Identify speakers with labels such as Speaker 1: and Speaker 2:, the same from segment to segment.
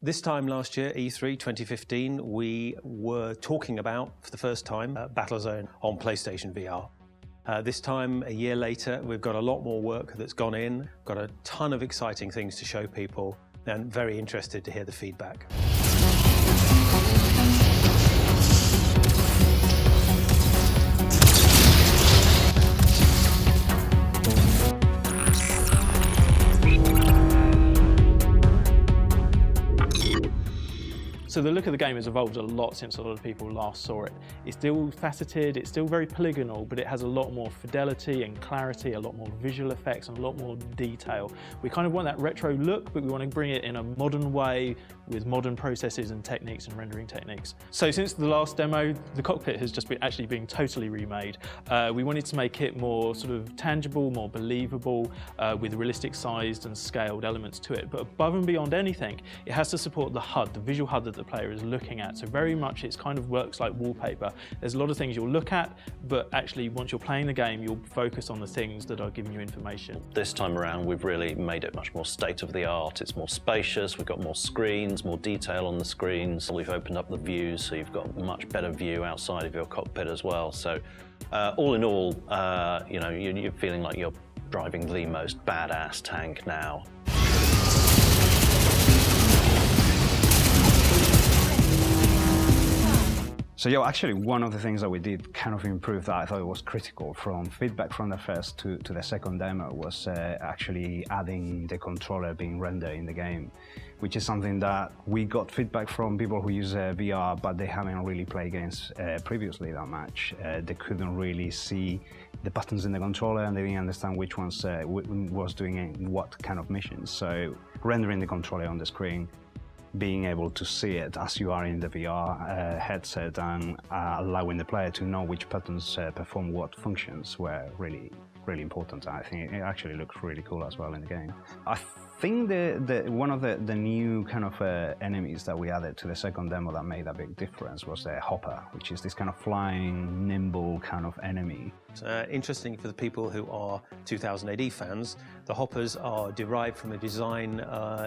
Speaker 1: This time last year, E3 2015, we were talking about, for the first time, Battlezone on PlayStation VR. This time, a year later, we've got a lot more work that's gone in, got a ton of exciting things to show people, and very interested to hear the feedback.
Speaker 2: So the look of the game has evolved a lot since a lot of people last saw it. It's still faceted, it's still very polygonal, but it has a lot more fidelity and clarity, a lot more visual effects and a lot more detail. We kind of want that retro look, but we want to bring it in a modern way with modern processes and techniques and rendering techniques. So since the last demo, the cockpit has just been actually being totally remade. We wanted to make it more sort of tangible, more believable, with realistic sized and scaled elements to it. But above and beyond anything, it has to support the HUD, the visual HUD that the player is looking at. So very much it's kind of works like wallpaper. There's a lot of things you'll look at, but actually once you're playing the game, you'll focus on the things that are giving you information.
Speaker 3: This time around, we've really made it much more state-of-the-art. It's more spacious, we've got more screens, more detail on the screens. We've opened up the views, so you've got a much better view outside of your cockpit as well. So all in all, you know, you're feeling like you're driving the most badass tank now.
Speaker 4: So yeah, actually one of the things that we did kind of improve that I thought it was critical from feedback from the first to the second demo was actually adding the controller being rendered in the game, which is something that we got feedback from people who use VR, but they haven't really played games previously that much. They couldn't really see the buttons in the controller and they didn't understand which ones was doing what kind of missions. So rendering the controller on the screen, being able to see it as you are in the VR headset and allowing the player to know which buttons perform what functions were really important. I think it actually looks really cool as well in the game. I think one of the new kind of enemies that we added to the second demo that made a big difference was the hopper, which is this kind of flying, nimble kind of enemy.
Speaker 1: Interesting for the people who are 2000 AD fans, the hoppers are derived from a design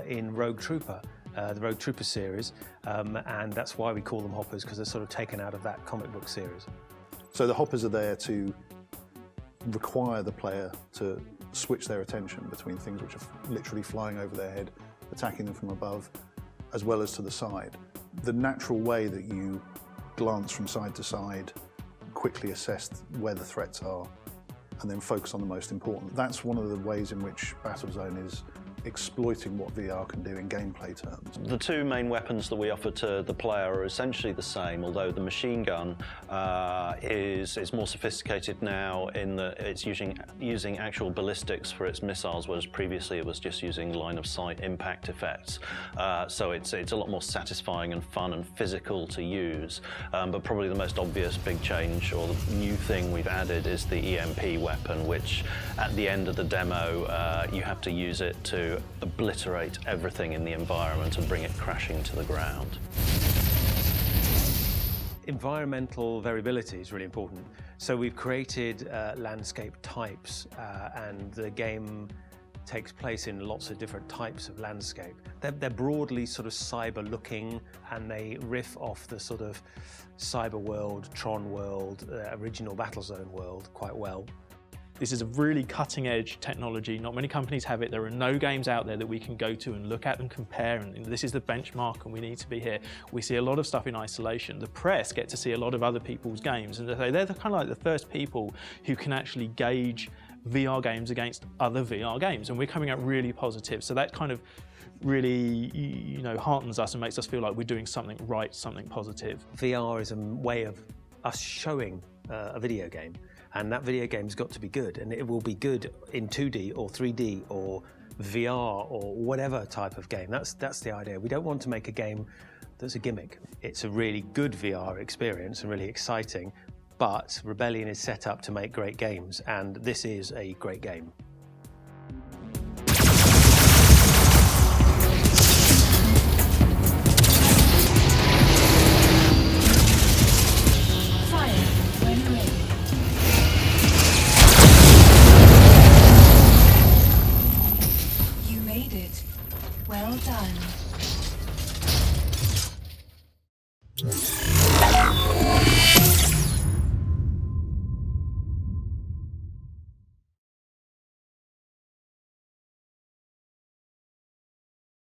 Speaker 1: in Rogue Trooper. The Rogue Trooper series, and that's why we call them hoppers, because they're sort of taken out of that comic book series.
Speaker 5: So the hoppers are there to require the player to switch their attention between things which are literally flying over their head, attacking them from above, as well as to the side. The natural way that you glance from side to side, quickly assess where the threats are, and then focus on the most important. That's one of the ways in which Battlezone is exploiting what VR can do in gameplay terms.
Speaker 3: The two main weapons that we offer to the player are essentially the same, although the machine gun is more sophisticated now in that it's using actual ballistics for its missiles, whereas previously it was just using line-of-sight impact effects. So it's a lot more satisfying and fun and physical to use. But probably the most obvious big change or the new thing we've added is the EMP weapon, which at the end of the demo you have to use it to obliterate everything in the environment and bring it crashing to the ground.
Speaker 1: Environmental variability is really important. So we've created landscape types, and the game takes place in lots of different types of landscape. They're broadly sort of cyber-looking, and they riff off the sort of cyber world, Tron world, original Battlezone world quite well.
Speaker 2: This is a really cutting-edge technology. Not many companies have it. There are no games out there that we can go to and look at and compare, and this is the benchmark and we need to be here. We see a lot of stuff in isolation. The press get to see a lot of other people's games, and they're kind of like the first people who can actually gauge VR games against other VR games, and we're coming out really positive. So that kind of really, you know, heartens us and makes us feel like we're doing something right, something positive.
Speaker 1: VR is a way of us showing a video game. And that video game's got to be good, and it will be good in 2D or 3D or VR or whatever type of game. That's the idea. We don't want to make a game that's a gimmick. It's a really good VR experience and really exciting, but Rebellion is set up to make great games, and this is a great game.
Speaker 6: Well done.
Speaker 4: Okay.